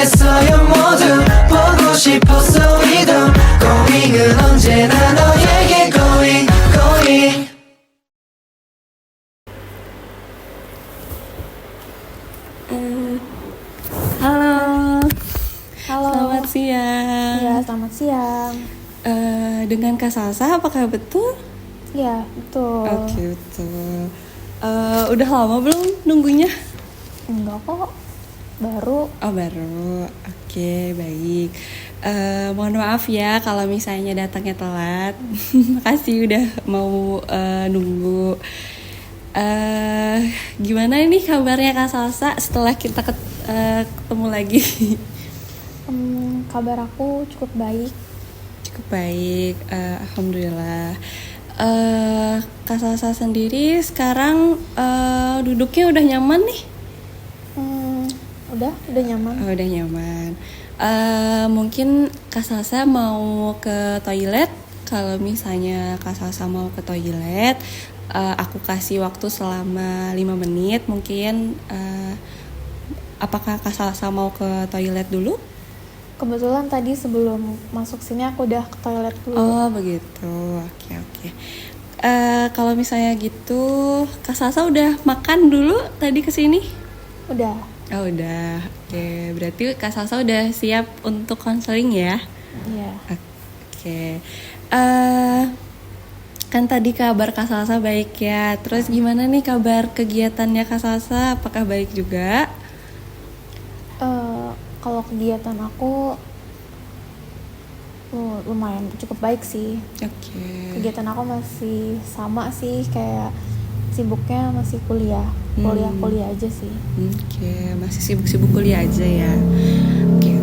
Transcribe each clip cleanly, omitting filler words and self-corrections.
원했어요 모두 보고 싶었어 이도 고잉은 언제나 너에게 고잉 고잉 Halo, Halo. selamat siang. Ya, selamat siang. Dengan Kak Salsa, apakah betul? Ya, betul. Oke, betul. Udah lama belum nunggunya? Enggak kok, baru. Oh, baru. Oke, baik. Mohon maaf ya kalau misalnya datangnya telat. Makasih udah mau nunggu. Gimana nih kabarnya Kak Salsa setelah kita ketemu lagi? Kabar aku cukup baik. Cukup baik, alhamdulillah. Kak Salsa sendiri sekarang duduknya udah nyaman nih? Udah nyaman. Oh, udah nyaman. Mungkin Kak Salsa mau ke toilet. Kalau misalnya Kak Salsa mau ke toilet, aku kasih waktu selama 5 menit. Mungkin apakah Kak Salsa mau ke toilet dulu? Kebetulan tadi sebelum masuk sini aku udah ke toilet dulu. Oh, begitu. Oke. Kalau misalnya gitu, Kak Salsa udah makan dulu tadi kesini? Udah. Oh, udah. Oke, berarti Kak Salsa udah siap untuk konseling ya? Iya. Oke. Kan tadi kabar Kak Salsa baik ya. Terus gimana nih kabar kegiatannya Kak Salsa? Apakah baik juga? Kalau kegiatan aku lumayan cukup baik sih. Oke. Kegiatan aku masih sama sih, kayak sibuknya masih kuliah aja sih. Oke, masih sibuk-sibuk kuliah aja ya. Oke.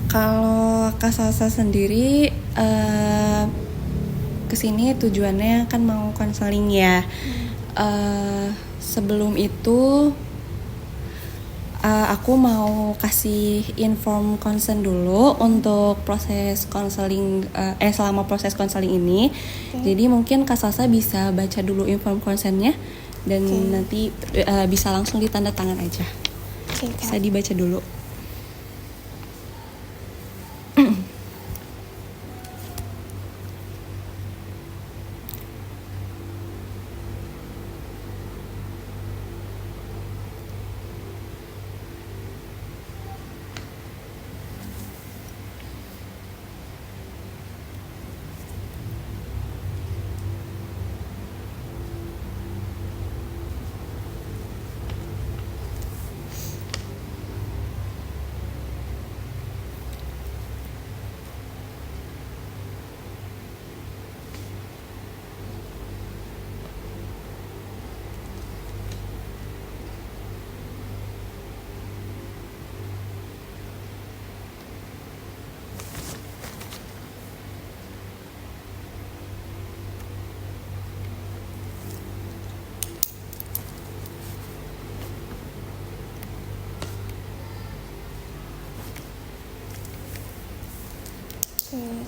Kalau Kak Salsa sendiri kesini tujuannya kan mau konseling ya. Sebelum itu aku mau kasih inform consent dulu untuk proses konseling selama proses konseling ini. Okay. Jadi mungkin Kak Salsa bisa baca dulu inform consentnya dan nanti bisa langsung ditanda tangan aja. Okay, Bisa dibaca dulu.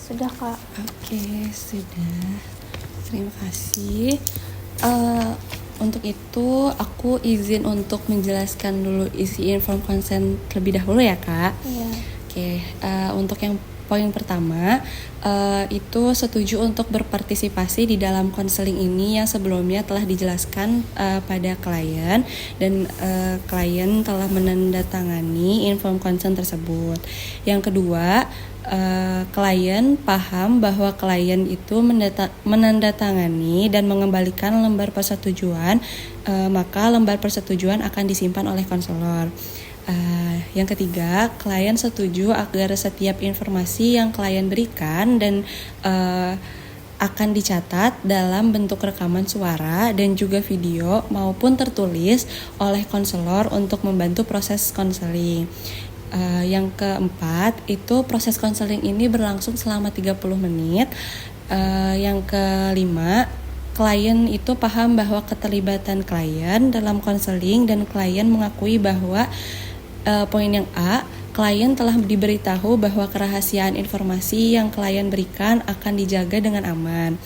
Sudah Kak. Oke, sudah. Terima kasih. Untuk itu aku izin untuk menjelaskan dulu isi inform consent terlebih dahulu ya Kak. Iya. Oke, untuk yang poin pertama itu setuju untuk berpartisipasi di dalam konseling ini yang sebelumnya telah dijelaskan pada klien dan klien telah menandatangani inform consent tersebut. Yang kedua, klien paham bahwa klien itu menandatangani dan mengembalikan lembar persetujuan, maka lembar persetujuan akan disimpan oleh konselor. Yang ketiga, klien setuju agar setiap informasi yang klien berikan dan akan dicatat dalam bentuk rekaman suara dan juga video maupun tertulis oleh konselor untuk membantu proses konseling. Yang keempat, itu proses konseling ini berlangsung selama 30 menit. Yang kelima, klien itu paham bahwa keterlibatan klien dalam konseling dan klien mengakui bahwa poin yang A, klien telah diberitahu bahwa kerahasiaan informasi yang klien berikan akan dijaga dengan aman.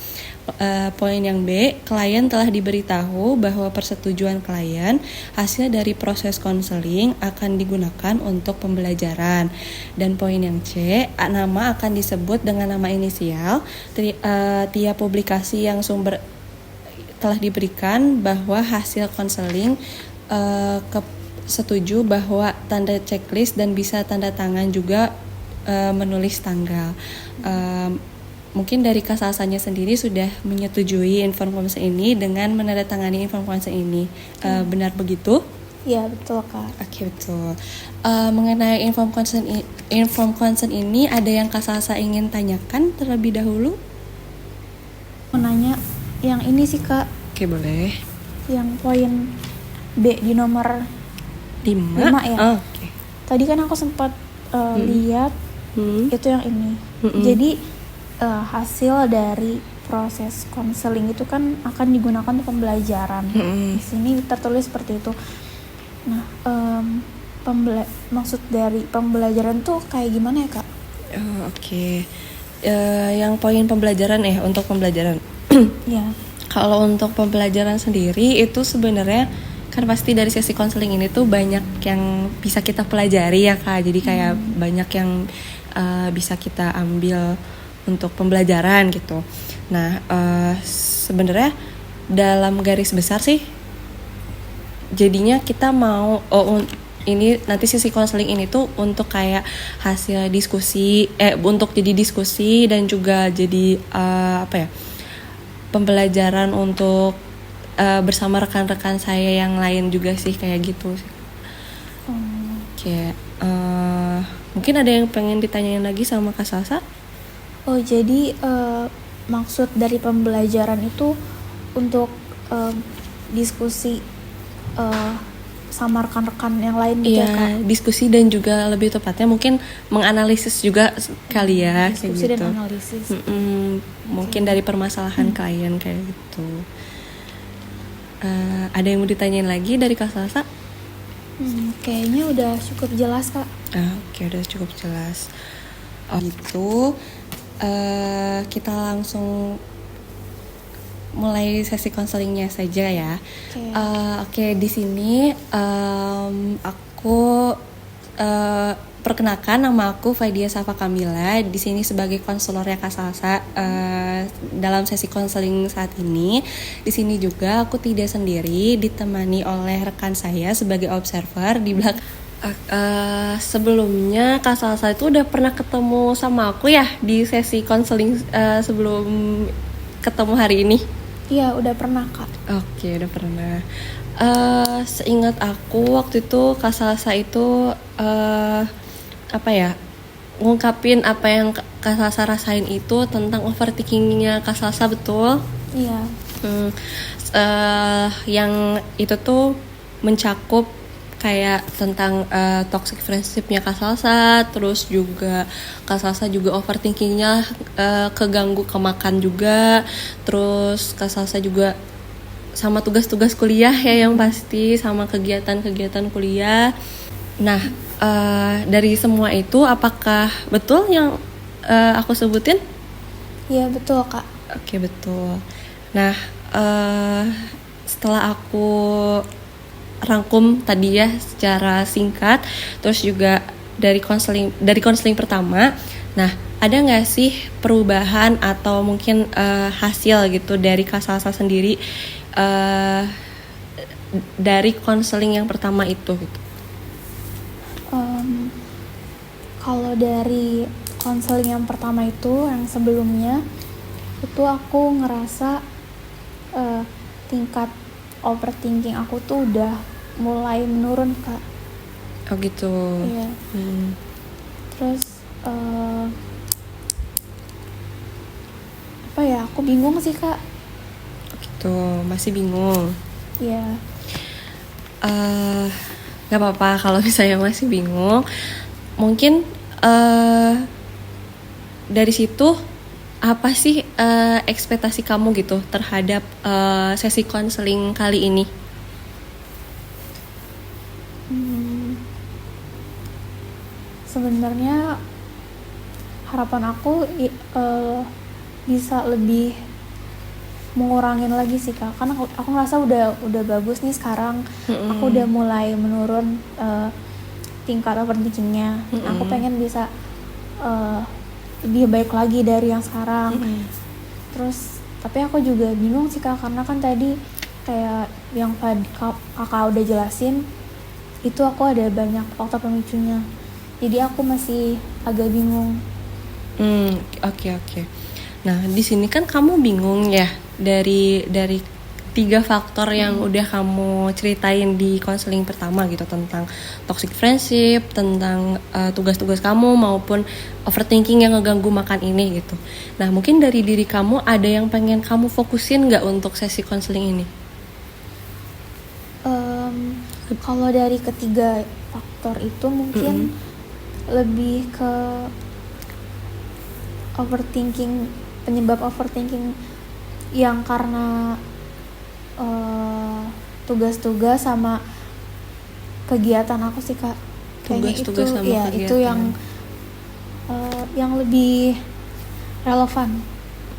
Poin yang B, klien telah diberitahu bahwa persetujuan klien hasil dari proses konseling akan digunakan untuk pembelajaran. Dan poin yang C, nama akan disebut dengan nama inisial. Tiap publikasi yang sumber telah diberikan bahwa hasil konseling setuju bahwa tanda checklist dan bisa tanda tangan juga menulis tanggal. Mungkin dari Kasalsanya sendiri sudah menyetujui informasi ini dengan menandatangani informasi ini. Benar begitu? Iya betul Kak. Oke, betul. Mengenai inform consent ini ada yang Kasalsa ingin tanyakan terlebih dahulu? Mau nanya yang ini sih Kak, Oke, boleh. yang poin B di nomor 5 ya. Oh, oke. Tadi kan aku sempat lihat itu yang ini. Jadi hasil dari proses konseling itu kan akan digunakan untuk pembelajaran. Di sini tertulis seperti itu. Nah, maksud dari pembelajaran tuh kayak gimana ya Kak? Oke. Yang poin pembelajaran untuk pembelajaran. Ya. Kalau untuk pembelajaran sendiri itu sebenarnya kan pasti dari sesi konseling ini tuh banyak yang bisa kita pelajari ya Kak. Jadi kayak banyak yang bisa kita ambil untuk pembelajaran gitu. Nah, sebenarnya dalam garis besar sih jadinya kita mau ini nanti sesi konseling ini tuh untuk kayak hasil diskusi untuk jadi diskusi dan juga jadi pembelajaran untuk bersama rekan-rekan saya yang lain juga sih kayak gitu. Kayak mungkin ada yang pengen ditanyain lagi sama Kak Salsa? Oh jadi maksud dari pembelajaran itu untuk diskusi sama rekan-rekan yang lain gitu ya Kak? Diskusi dan juga lebih tepatnya mungkin menganalisis juga kali ya. Diskusi kayak gitu. dan analisis. Mungkin dari permasalahan klien kayak gitu. Ada yang mau ditanyain lagi dari Kak Salsa? Kayaknya udah cukup jelas Kak. Oke, udah cukup jelas. Gitu. Kita langsung mulai sesi konselingnya saja ya. Oke, di sini aku perkenalkan, nama aku Faidia Safa Kamila. Di sini sebagai konselornya Kak Salsa dalam sesi konseling saat ini. Di sini juga aku tidak sendiri, ditemani oleh rekan saya sebagai observer di belakang. Sebelumnya Kak Salsa itu udah pernah ketemu sama aku ya di sesi konseling sebelum ketemu hari ini? Iya udah pernah Kak. Oke, udah pernah. Seingat aku waktu itu Kak Salsa itu ngungkapin apa yang Kak Salsa rasain itu tentang overthinkingnya Kak Salsa, betul? Iya. Yang itu tuh mencakup kayak tentang toxic friendship-nya Kak Salsa, terus juga Kak Salsa juga overthinkingnya keganggu kemakan juga, terus Kak Salsa juga sama tugas-tugas kuliah ya yang pasti, sama kegiatan-kegiatan kuliah. Nah, dari semua itu apakah betul yang aku sebutin? Iya betul Kak. Oke, betul. Nah, setelah aku rangkum tadi ya secara singkat, terus juga dari konseling pertama. Nah, ada nggak sih perubahan atau mungkin hasil gitu dari Kak Salsa sendiri dari konseling yang pertama itu gitu? Kalau dari konseling yang pertama itu, yang sebelumnya itu aku ngerasa tingkat overthinking aku tuh udah mulai menurun Kak. Oh gitu. Iya. Terus aku bingung sih Kak. Gitu, masih bingung. Iya. Gak apa-apa kalau misalnya masih bingung. Mungkin dari situ apa sih ekspektasi kamu gitu terhadap sesi konseling kali ini? Sebenarnya harapan aku bisa lebih mengurangin lagi sih Kak, karena aku ngerasa udah bagus nih sekarang. Aku udah mulai menurun tingkat overthinkingnya. Aku pengen bisa lebih baik lagi dari yang sekarang. Terus tapi aku juga bingung sih Kak, karena kan tadi kayak yang kakak udah jelasin itu aku ada banyak faktor pemicunya, jadi aku masih agak bingung. Oke. Nah, di sini kan kamu bingung ya dari 3 faktor yang udah kamu ceritain di konseling pertama gitu, tentang toxic friendship, tentang tugas-tugas kamu maupun overthinking yang ngeganggu makan ini gitu. Nah, mungkin dari diri kamu ada yang pengen kamu fokusin nggak untuk sesi konseling ini? Kalau dari ketiga faktor itu mungkin lebih ke overthinking, penyebab overthinking yang karena tugas-tugas sama kegiatan aku sih Kak. Kayaknya Tugas-tugas sama ya kegiatan. itu yang lebih relevan.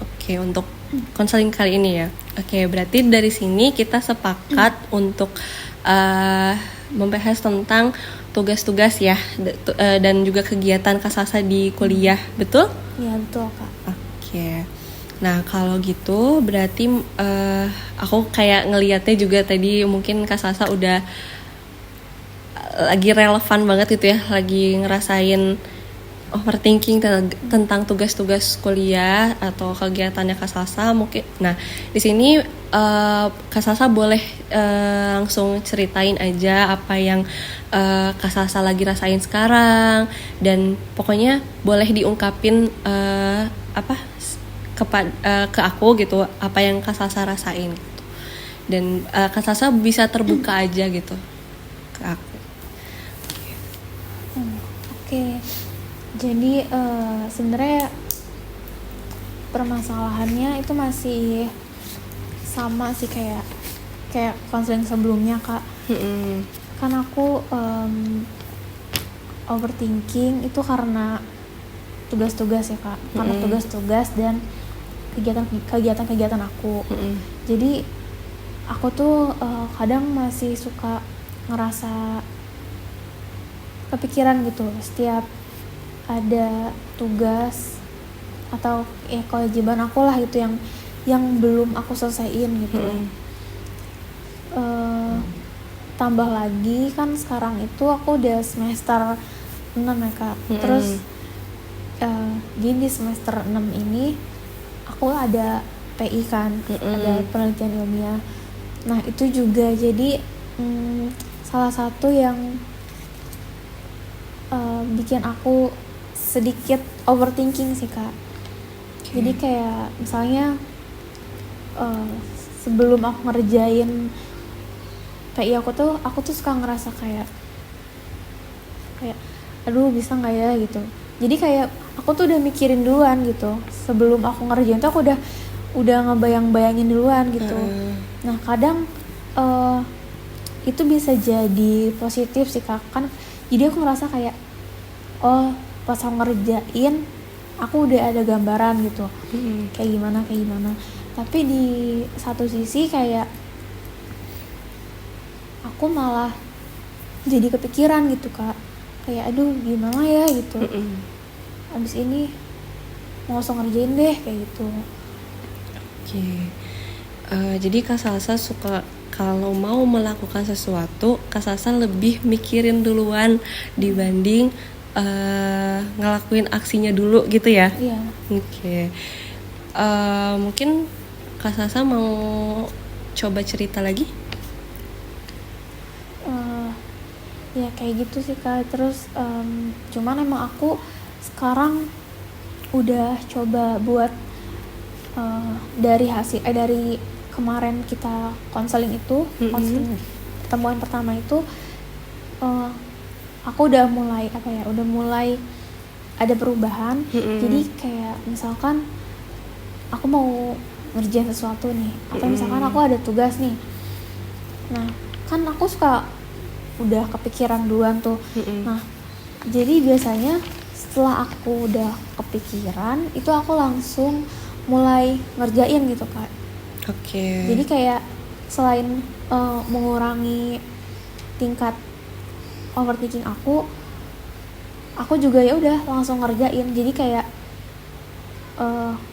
Oke, untuk konseling kali ini ya. Oke, berarti dari sini kita sepakat untuk membahas tentang tugas-tugas ya, dan juga kegiatan Kasasa di kuliah, betul? Iya betul Kak. Oke. Nah, kalau gitu berarti aku kayak ngelihatnya juga tadi mungkin Kasasa udah lagi relevan banget gitu ya, lagi ngerasain overthinking tentang tugas-tugas kuliah atau kegiatannya Kasasa mungkin. Nah, di sini Kasasa boleh langsung ceritain aja apa yang Kasasa lagi rasain sekarang, dan pokoknya boleh diungkapin ke aku gitu apa yang Kasasa rasain gitu. Dan Kasasa bisa terbuka aja gitu ke aku. Oke. Jadi sebenarnya permasalahannya itu masih sama sih kayak konseling sebelumnya Kak. Kan aku overthinking itu karena tugas-tugas ya Kak, karena tugas-tugas dan kegiatan aku. Jadi aku tuh kadang masih suka ngerasa kepikiran gitu setiap ada tugas atau ya kewajiban aku lah itu yang belum aku selesaiin gitu. Tambah lagi kan sekarang itu aku udah semester 6 ya Kak. Terus jadi di semester 6 ini aku ada PI kan, ada penelitian ilmiah. Nah itu juga jadi salah satu yang bikin aku sedikit overthinking sih Kak. Jadi kayak misalnya sebelum aku ngerjain PI aku tuh suka ngerasa kayak aduh bisa nggak ya gitu. Jadi kayak aku tuh udah mikirin duluan gitu sebelum aku ngerjain tuh aku udah ngebayang-bayangin duluan gitu. Nah kadang itu bisa jadi positif sih Kak, kan jadi aku ngerasa kayak oh pas aku ngerjain aku udah ada gambaran gitu kayak gimana. Tapi di satu sisi kayak aku malah jadi kepikiran gitu Kak, kayak aduh gimana ya gitu. Abis ini mau langsung ngerjain deh kayak gitu. Oke. Jadi Kak Salsa suka kalau mau melakukan sesuatu, Kak Salsa lebih mikirin duluan dibanding ngelakuin aksinya dulu gitu ya? Iya. Oke. Mungkin Kak Salsa mau coba cerita lagi? Ya kayak gitu sih Kak. Terus cuman emang aku sekarang udah coba buat dari kemarin kita konseling itu, konseling pertemuan pertama itu aku udah mulai ada perubahan. Jadi kayak misalkan aku mau ngerjain sesuatu nih, atau misalkan aku ada tugas nih, nah kan aku suka udah kepikiran duluan tuh. Nah jadi biasanya setelah aku udah kepikiran itu aku langsung mulai ngerjain gitu Kak. Oke. Jadi kayak selain mengurangi tingkat overthinking aku juga ya udah langsung ngerjain. Jadi kayak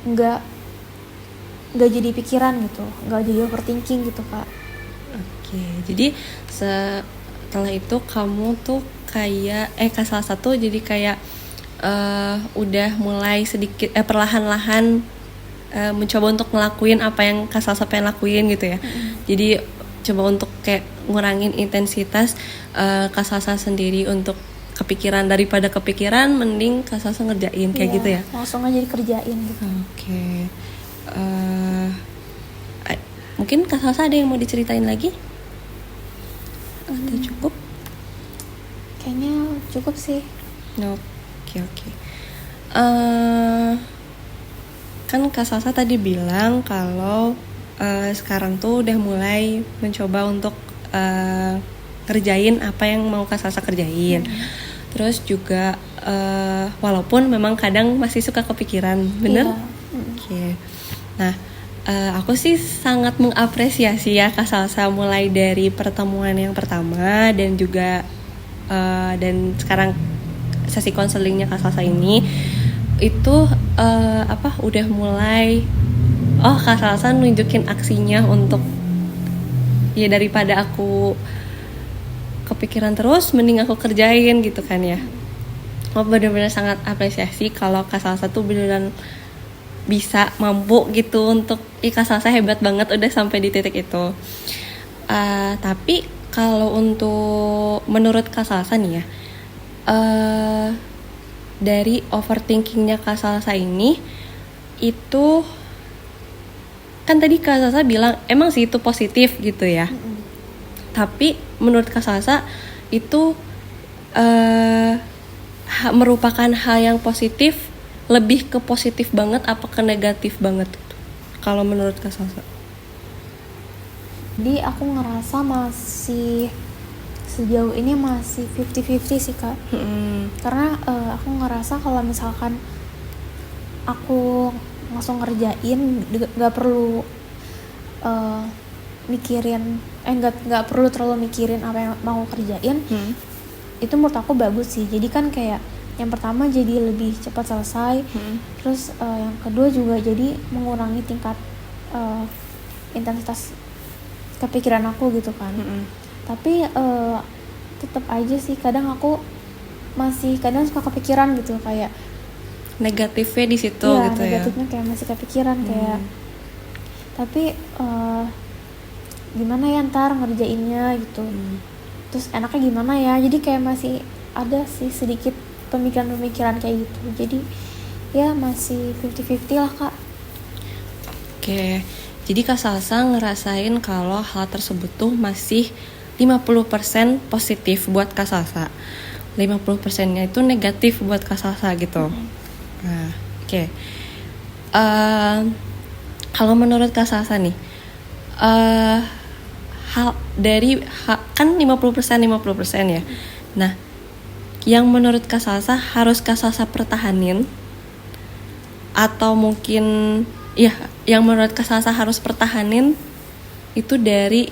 nggak jadi pikiran gitu, nggak jadi overthinking gitu Kak. Oke, jadi setelah itu kamu tuh kayak Kak Salsa tuh jadi kayak udah mulai sedikit perlahan-lahan mencoba untuk ngelakuin apa yang Kak Salsa pengen lakuin gitu ya. Jadi coba untuk kayak ngurangin intensitas Kak Salsa sendiri untuk kepikiran, daripada kepikiran mending Kak Salsa ngerjain kayak gitu ya. Langsung aja dikerjain gitu. Oke. Mungkin Kak Salsa ada yang mau diceritain lagi? Atau cukup? Kayaknya cukup sih. Oke. Kan Kak Salsa tadi bilang kalau sekarang tuh udah mulai mencoba untuk kerjain apa yang mau Kak Salsa kerjain. Terus juga walaupun memang kadang masih suka kepikiran, bener? Iya. Oke. Nah, aku sih sangat mengapresiasi ya Kak Salsa mulai dari pertemuan yang pertama dan juga dan sekarang sesi konselingnya Kak Salsa ini itu udah mulai Kak Salsa nunjukin aksinya untuk ya daripada aku kepikiran terus mending aku kerjain gitu kan ya. Aku benar-benar sangat apresiasi kalau Kak Salsa tuh beneran bisa mampu gitu untuk Kak Salsa hebat banget udah sampai di titik itu. Tapi kalau untuk menurut Kak Salsa nih ya, dari overthinkingnya Kak Salsa ini itu kan tadi Kak Salsa bilang emang sih itu positif gitu ya. Tapi menurut Kak Salsa itu merupakan hal yang positif, lebih ke positif banget apa ke negatif banget itu? Kalau menurut Kak Salsa? Jadi aku ngerasa masih sejauh ini masih 50-50 sih Kak. Karena aku ngerasa kalau misalkan aku langsung ngerjain, nggak perlu nggak perlu terlalu mikirin apa yang mau kerjain. Itu menurut aku bagus sih. Jadi kan kayak yang pertama jadi lebih cepat selesai. Terus yang kedua juga jadi mengurangi tingkat intensitas kepikiran aku gitu kan. Tapi tetap aja sih kadang aku masih kadang suka kepikiran gitu, kayak Negatifnya di situ iya, gitu ya. negatifnya kayak masih kepikiran kayak tapi gimana ya ntar ngerjainnya gitu. Terus enaknya gimana ya, jadi kayak masih ada sih sedikit pemikiran-pemikiran kayak gitu. Jadi ya masih 50-50 lah Kak. Oke. Jadi Kak Salsa ngerasain kalau hal tersebut tuh masih 50% positif buat Kak Salsa, 50%-nya itu negatif buat Kak Salsa gitu. Nah, oke. Kalau menurut Kak Salsa nih, kan 50% ya. Nah, yang menurut Kak Salsa harus Kak Salsa pertahanin atau mungkin ya yang menurut Kak Salsa harus pertahanin itu dari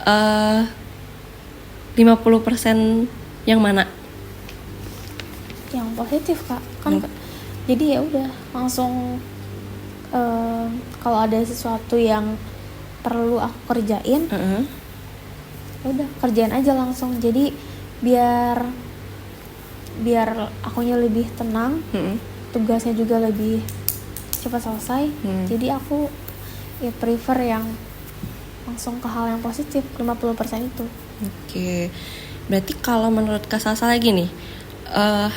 50% yang mana? Yang positif Kak. Kan jadi ya udah langsung kalau ada sesuatu yang perlu aku kerjain, udah kerjain aja langsung. Jadi biar akunya lebih tenang, tugasnya juga lebih cepat selesai. Jadi aku ya prefer yang langsung ke hal yang positif, 50% itu. Oke. Berarti kalau menurut Kak Salsa lagi nih,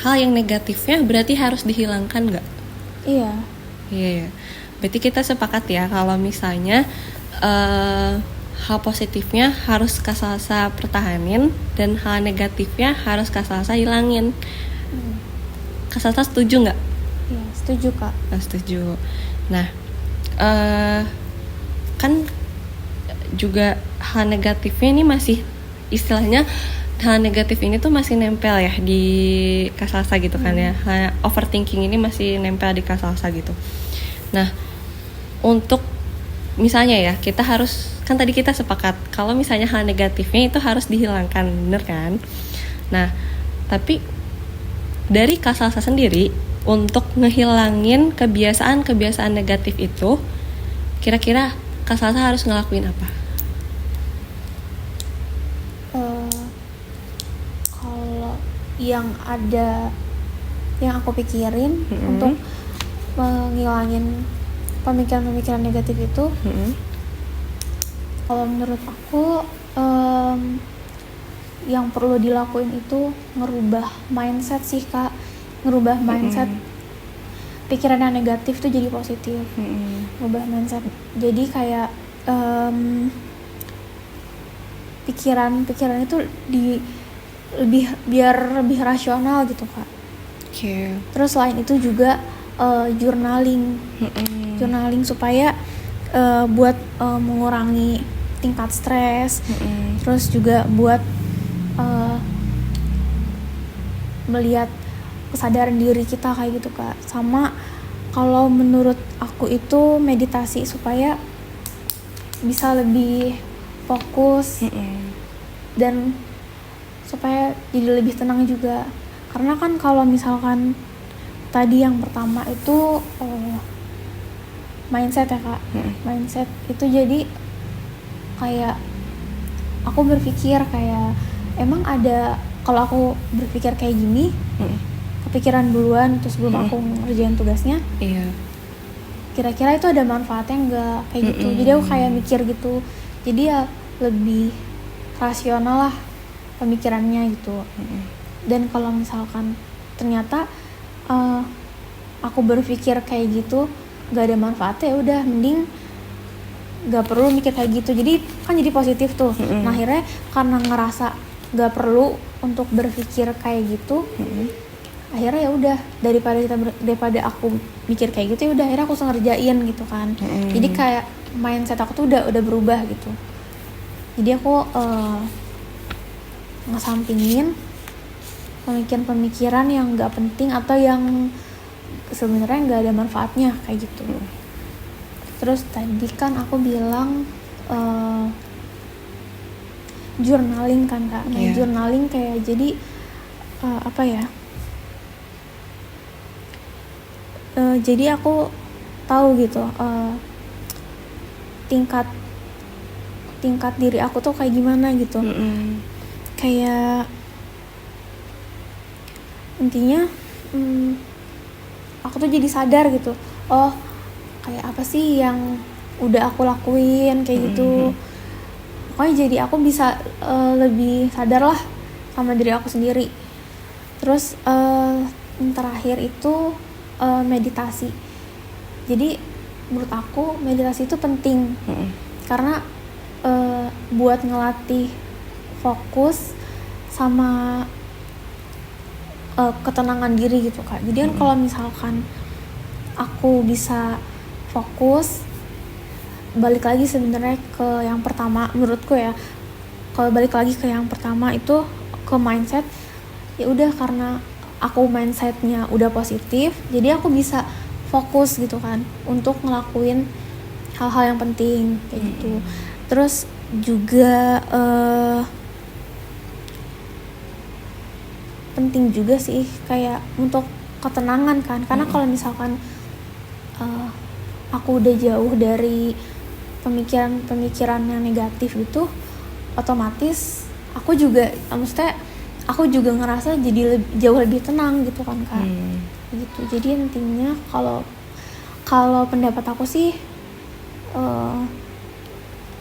hal yang negatifnya berarti harus dihilangkan nggak? Iya. Iya. Berarti kita sepakat ya kalau misalnya hal positifnya harus Kak Salsa pertahanin dan hal negatifnya harus Kak Salsa hilangin. Kak Salsa setuju nggak? Iya, setuju Kak. Setuju. Nah, kan juga hal negatifnya ini masih istilahnya hal negatif ini tuh masih nempel ya di Kak Salsa gitu kan ya. Overthinking ini masih nempel di Kak Salsa gitu. Nah, untuk misalnya ya, kita harus, kan tadi kita sepakat kalau misalnya hal negatifnya itu harus dihilangkan, bener kan? Nah, tapi dari Kak Salsa sendiri untuk ngehilangin kebiasaan-kebiasaan negatif itu, kira-kira Kak Salsa harus ngelakuin apa? Kalau yang aku pikirin untuk menghilangin pemikiran-pemikiran negatif itu, kalau menurut aku yang perlu dilakuin itu ngerubah mindset sih Kak, ngerubah mindset pikiran yang negatif tuh jadi positif, ngerubah mindset jadi kayak pikiran itu biar lebih rasional gitu Kak. Terus selain itu juga journaling supaya buat mengurangi tingkat stres, terus juga buat melihat kesadaran diri kita kayak gitu Kak. Sama kalau menurut aku itu meditasi supaya bisa lebih fokus dan supaya jadi lebih tenang juga. Karena kan kalau misalkan tadi yang pertama itu mindset ya Kak, mindset itu jadi kayak aku berpikir kayak emang ada, kalau aku berpikir kayak gini kepikiran duluan terus sebelum aku ngerjain tugasnya, kira-kira itu ada manfaatnya enggak kayak gitu. Jadi aku kayak mikir gitu, jadi ya lebih rasional lah pemikirannya gitu. Dan kalau misalkan ternyata aku berpikir kayak gitu gak ada manfaatnya, ya udah mending gak perlu mikir kayak gitu. Jadi kan jadi positif tuh. Nah akhirnya karena ngerasa gak perlu untuk berpikir kayak gitu, akhirnya ya udah daripada aku mikir kayak gitu, ya udah akhirnya aku ngerjain gitu kan. Jadi kayak mindset aku tuh udah berubah gitu. Jadi aku ngesampingin pemikiran-pemikiran yang gak penting atau yang sebenarnya nggak ada manfaatnya kayak gitu. Terus tadi kan aku bilang journaling kan Kak. Nah journaling kayak jadi apa ya? Jadi aku tahu gitu tingkat diri aku tuh kayak gimana gitu. Kayak intinya aku tuh jadi sadar gitu, oh kayak apa sih yang udah aku lakuin kayak gitu. Pokoknya jadi aku bisa lebih sadar lah sama diri aku sendiri. Terus yang terakhir itu meditasi. Jadi menurut aku meditasi itu penting karena buat ngelatih fokus sama ketenangan diri gitu Kak. Jadi kan kalau misalkan aku bisa fokus, balik lagi sebenarnya ke yang pertama menurutku ya. Kalau balik lagi ke yang pertama itu ke mindset, ya udah karena aku mindsetnya udah positif, jadi aku bisa fokus gitu kan untuk ngelakuin hal-hal yang penting kayak gitu. Terus juga penting juga sih kayak untuk ketenangan kan, karena kalau misalkan aku udah jauh dari pemikiran yang negatif gitu, otomatis aku juga ngerasa jadi jauh lebih tenang gitu kan Kak. Gitu. Jadi intinya kalau pendapat aku sih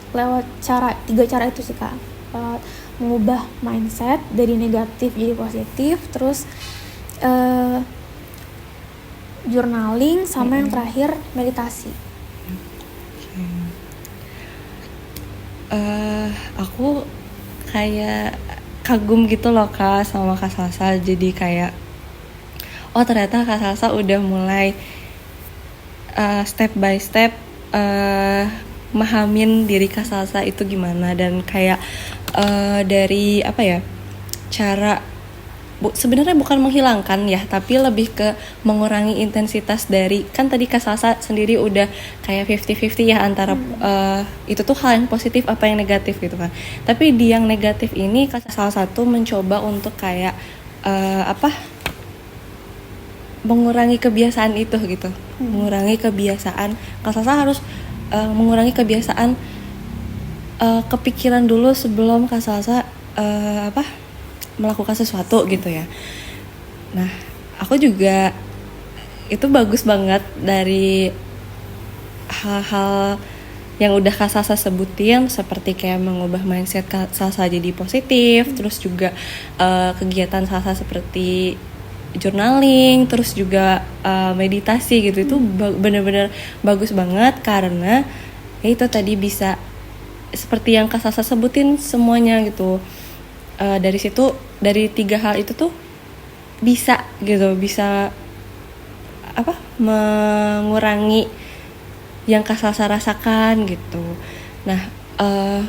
lewat 3 cara itu sih Kak. Mengubah mindset dari negatif jadi positif, terus journaling, sama yang terakhir meditasi. Aku kayak kagum gitu loh Kak sama Kak Salsa. Jadi kayak oh ternyata Kak Salsa udah mulai step by step mahamin diri Kak Salsa itu gimana, dan kayak dari apa ya, cara sebenarnya bukan menghilangkan ya, tapi lebih ke mengurangi intensitas dari, kan tadi Kak Salsa sendiri udah kayak 50-50 ya antara itu tuh hal yang positif apa yang negatif gitu kan. Tapi di yang negatif ini Kak Salsa tuh mencoba untuk kayak mengurangi kebiasaan itu gitu. Mengurangi kebiasaan. Kak Salsa harus mengurangi kebiasaan kepikiran dulu sebelum Kak Salsa melakukan sesuatu gitu ya. Nah, aku juga itu bagus banget dari hal-hal yang udah Kak Salsa sebutin, seperti kayak mengubah mindset Kak Salsa jadi positif, terus juga kegiatan Salsa seperti journaling, terus juga meditasi gitu. Itu bener-bener bagus banget karena ya itu tadi bisa seperti yang Kak Salsa sebutin semuanya gitu. Dari situ, dari 3 hal itu tuh bisa mengurangi yang Kak Salsa rasakan gitu. Nah,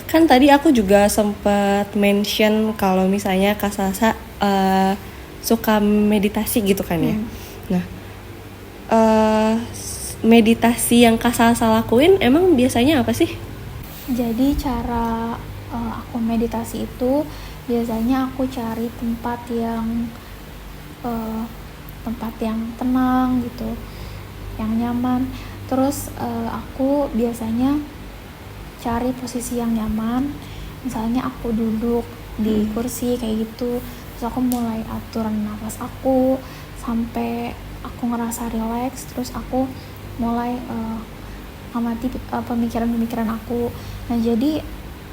kan tadi aku juga sempat mention kalau misalnya Kak Salsa suka meditasi gitu kan ya. Nah, meditasi yang Kak Salsa lakuin emang biasanya apa sih? Jadi cara aku meditasi itu biasanya aku cari tempat yang tenang gitu, yang nyaman. Terus aku biasanya cari posisi yang nyaman, misalnya aku duduk di kursi kayak gitu. Terus aku mulai atur nafas aku sampai aku ngerasa relax. Terus aku mulai amati pemikiran-pemikiran aku. Nah, jadi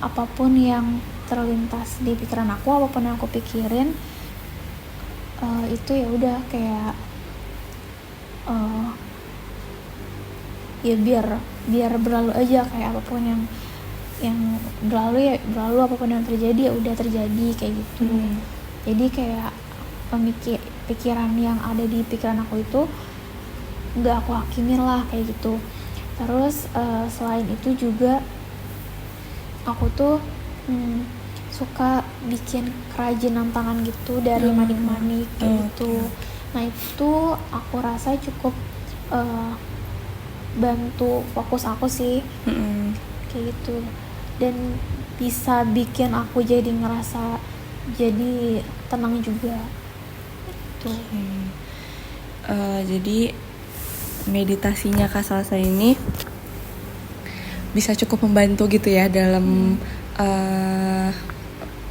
apapun yang terlintas di pikiran aku, apapun yang aku pikirin, itu ya udah kayak ya biar berlalu aja, kayak apapun yang berlalu ya berlalu, apapun yang terjadi ya udah terjadi kayak gitu. Jadi kayak pikiran yang ada di pikiran aku itu nggak aku hakimin lah kayak gitu. Terus selain itu juga aku tuh suka bikin kerajinan tangan gitu dari manik-manik kayak gitu. Nah, itu aku rasa cukup bantu fokus aku sih, kayak gitu. Dan bisa bikin aku jadi ngerasa jadi tenang juga gitu. Jadi meditasinya Kak Salsa ini bisa cukup membantu gitu ya dalam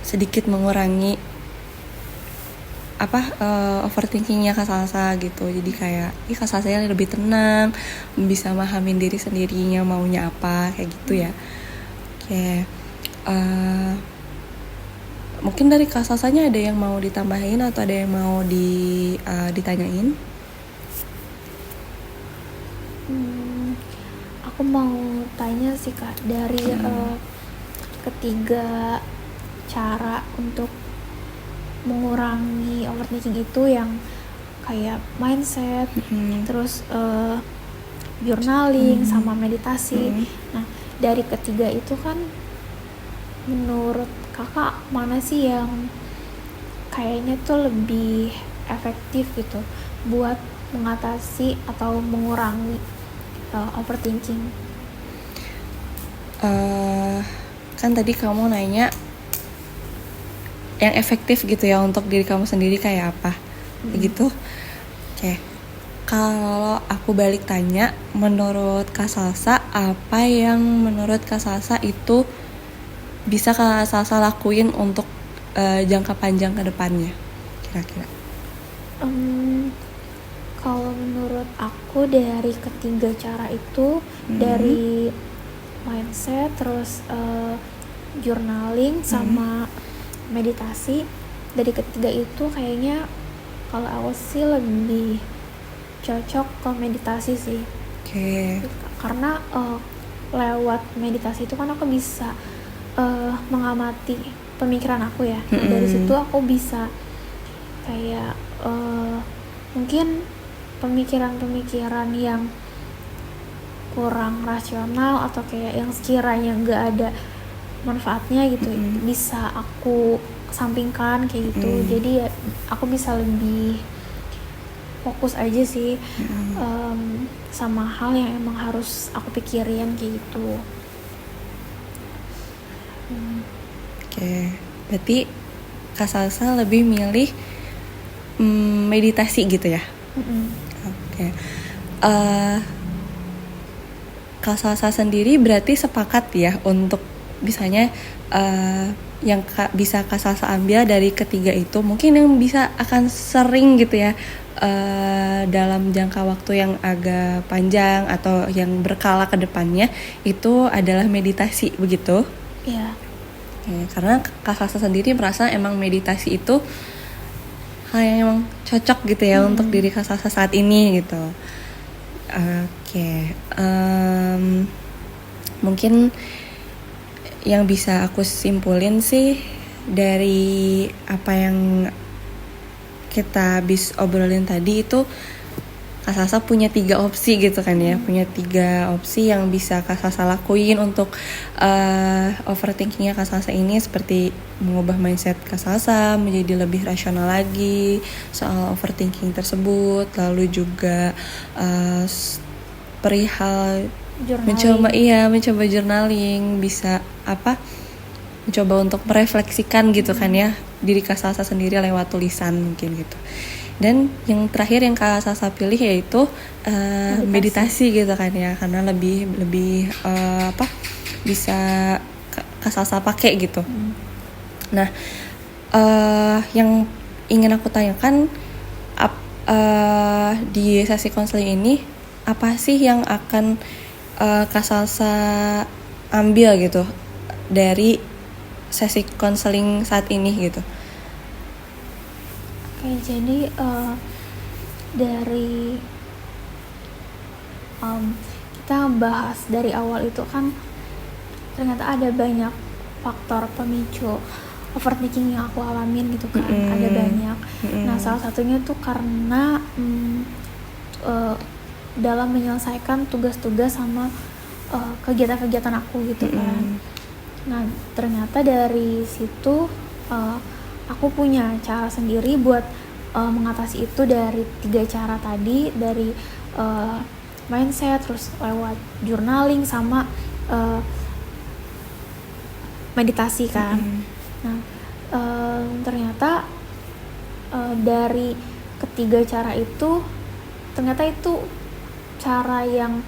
sedikit mengurangi overthinkingnya Kak Salsa gitu. Jadi kayak Kak Salsa lebih tenang, bisa mahamin diri sendirinya maunya apa kayak gitu ya. Oke. Mungkin dari Kak Salsanya ada yang mau ditambahin atau ada yang mau ditanyain? Aku mau tanya sih Kak, dari ketiga cara untuk mengurangi overthinking itu yang kayak mindset, terus journaling sama meditasi. Nah, dari ketiga itu kan menurut Kakak mana sih yang kayaknya tuh lebih efektif gitu buat mengatasi atau mengurangi overthinking? Kan tadi kamu nanya yang efektif gitu ya untuk diri kamu sendiri kayak apa gitu. Oke. Kalau aku balik tanya, menurut Kak Salsa, apa yang menurut Kak Salsa itu bisa Kak Salsa lakuin untuk jangka panjang ke depannya kira-kira? Kalau menurut aku dari ketiga cara itu, dari mindset, terus journaling sama meditasi, dari ketiga itu kayaknya kalau aku sih lebih cocok ke meditasi sih. Karena lewat meditasi itu kan aku bisa mengamati pemikiran aku ya. Dari situ aku bisa kayak mungkin pemikiran-pemikiran yang kurang rasional atau kayak yang sekiranya nggak ada manfaatnya gitu, bisa aku kesampingkan kayak gitu. Jadi ya aku bisa lebih fokus aja sih sama hal yang emang harus aku pikirin kayak gitu. Oke, berarti Kak Salsa lebih milih meditasi gitu ya? Oke. Kak Salsa sendiri berarti sepakat ya untuk misalnya yang bisa Kak Salsa ambil dari ketiga itu mungkin yang bisa akan sering gitu ya dalam jangka waktu yang agak panjang atau yang berkala ke depannya itu adalah meditasi, begitu? Iya. Karena Kak Salsa sendiri merasa emang meditasi itu hal yang emang cocok gitu ya untuk diri Kak Salsa saat ini gitu. Oke, mungkin yang bisa aku simpulin sih dari apa yang kita habis obrolin tadi itu Kak Salsa punya 3 opsi gitu kan ya, punya 3 opsi yang bisa Kak Salsa lakuin untuk overthinkingnya Kak Salsa ini, seperti mengubah mindset Kak Salsa menjadi lebih rasional lagi soal overthinking tersebut, lalu juga perihal mencoba journaling, bisa mencoba untuk merefleksikan gitu kan ya diri Kak Salsa sendiri lewat tulisan mungkin gitu. Dan yang terakhir yang Kak Salsa pilih yaitu meditasi gitu kan ya, karena lebih bisa Kak Salsa pakai gitu. Nah, yang ingin aku tanyakan di sesi konseling ini apa sih yang akan Kak Salsa ambil gitu dari sesi konseling saat ini gitu? Oke, jadi dari kita bahas dari awal itu kan ternyata ada banyak faktor pemicu overthinking yang aku alamin gitu kan. Ada banyak. Nah, salah satunya tuh karena dalam menyelesaikan tugas-tugas sama kegiatan-kegiatan aku gitu kan. Nah, ternyata dari situ aku punya cara sendiri buat mengatasi itu dari 3 cara tadi, dari mindset, terus lewat journaling sama meditasi kan. Nah, ternyata dari ketiga cara itu ternyata itu cara yang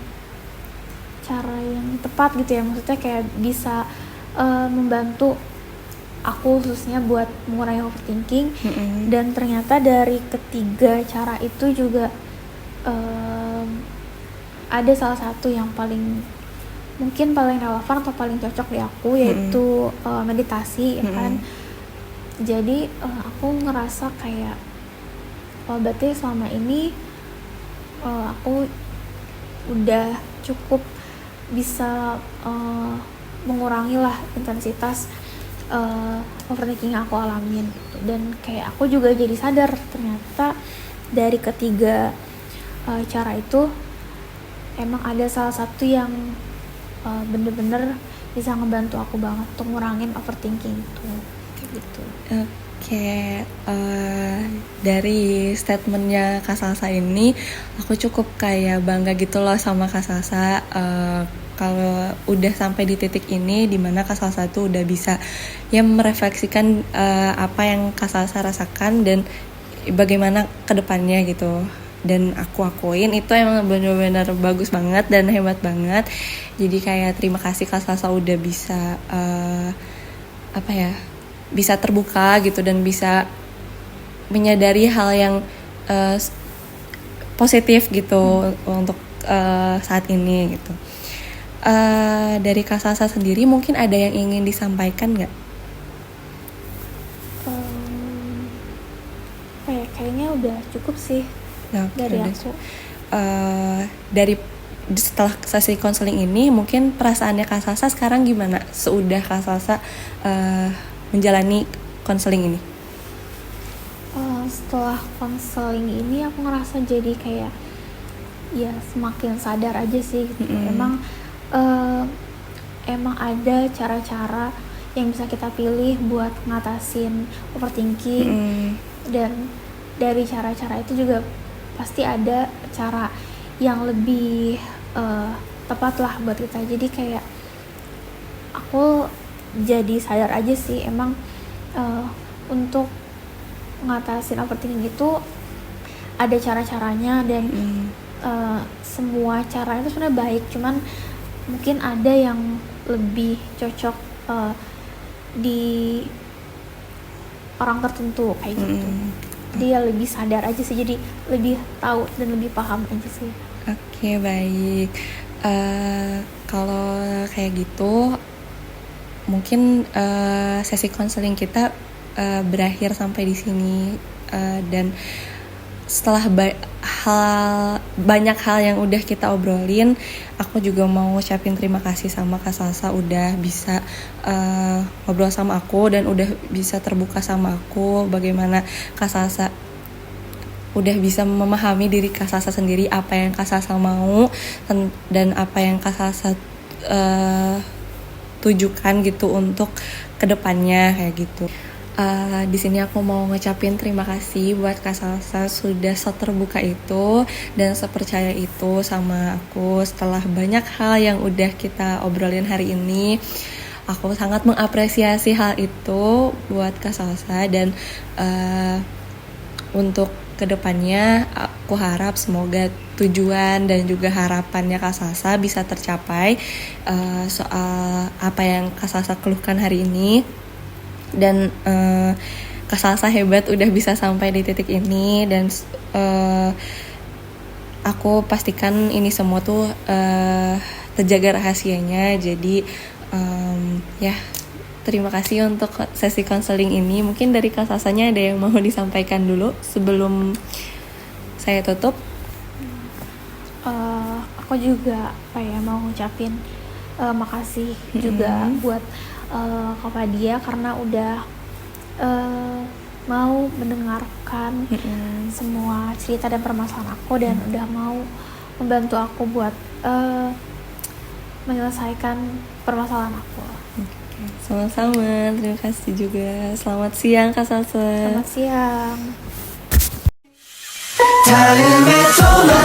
tepat gitu ya, maksudnya kayak bisa membantu aku khususnya buat mengurangi overthinking. Dan ternyata dari ketiga cara itu juga ada salah satu yang mungkin paling relevan atau paling cocok di aku, yaitu meditasi ya kan. Jadi aku ngerasa kayak berarti selama ini aku udah cukup bisa mengurangi lah intensitas overthinking yang aku alamin gitu. Dan kayak aku juga jadi sadar ternyata dari ketiga cara itu emang ada salah satu yang bener-bener bisa ngebantu aku banget untuk ngurangin overthinking itu kayak gitu. Oke, dari statementnya Kak Salsa ini aku cukup kayak bangga gitu loh sama Kak Salsa. Kalau udah sampai di titik ini dimana Kak Salsa tuh udah bisa ya merefleksikan apa yang Kak Salsa rasakan dan bagaimana kedepannya gitu. Dan aku akuin itu emang benar-benar bagus banget dan hebat banget. Jadi kayak terima kasih Kak Salsa udah bisa bisa terbuka gitu dan bisa menyadari hal yang positif gitu untuk saat ini gitu. Dari Kak Salsa sendiri mungkin ada yang ingin disampaikan nggak? Kayaknya udah cukup sih dari aku. Dari setelah sesi konseling ini mungkin perasaannya Kak Salsa sekarang gimana? Seudah Kak Salsa menjalani konseling ini? Setelah konseling ini aku ngerasa jadi kayak ya semakin sadar aja sih gitu. Emang ada cara-cara yang bisa kita pilih buat ngatasin overthinking. Dan dari cara-cara itu juga pasti ada cara yang lebih tepat lah buat kita. Jadi kayak aku jadi sadar aja sih emang untuk ngatasin overthinking itu ada cara-caranya, dan semua cara itu sebenarnya baik, cuman mungkin ada yang lebih cocok di orang tertentu kayak gitu. Dia lebih sadar aja sih, jadi lebih tahu dan lebih paham aja sih. Oke, baik. Kalau kayak gitu mungkin sesi konseling kita berakhir sampai di sini, dan setelah banyak hal yang udah kita obrolin, aku juga mau ngucapin terima kasih sama Kak Salsa udah bisa ngobrol sama aku dan udah bisa terbuka sama aku. Bagaimana Kak Salsa udah bisa memahami diri Kak Salsa sendiri, apa yang Kak Salsa mau dan apa yang Kak Salsa tujukan gitu untuk kedepannya kayak gitu. Di sini aku mau ngucapin terima kasih buat Kak Salsa sudah seterbuka itu dan sepercaya itu sama aku. Setelah banyak hal yang udah kita obrolin hari ini, aku sangat mengapresiasi hal itu buat Kak Salsa. Dan untuk kedepannya aku harap semoga tujuan dan juga harapannya Kak Salsa bisa tercapai soal apa yang Kak Salsa keluhkan hari ini. Dan Kak Salsa hebat udah bisa sampai di titik ini, dan aku pastikan ini semua tuh terjaga rahasianya. Jadi ya, terima kasih untuk sesi konseling ini. Mungkin dari Kak Salsanya ada yang mau disampaikan dulu sebelum saya tutup. Aku juga mau ngucapin makasih juga buat Kak Fadia karena udah mau mendengarkan semua cerita dan permasalahan aku, dan udah mau membantu aku buat menyelesaikan permasalahan aku. Sama-sama, terima kasih juga. Selamat siang Kak Salsa. Selamat siang. 다음에 또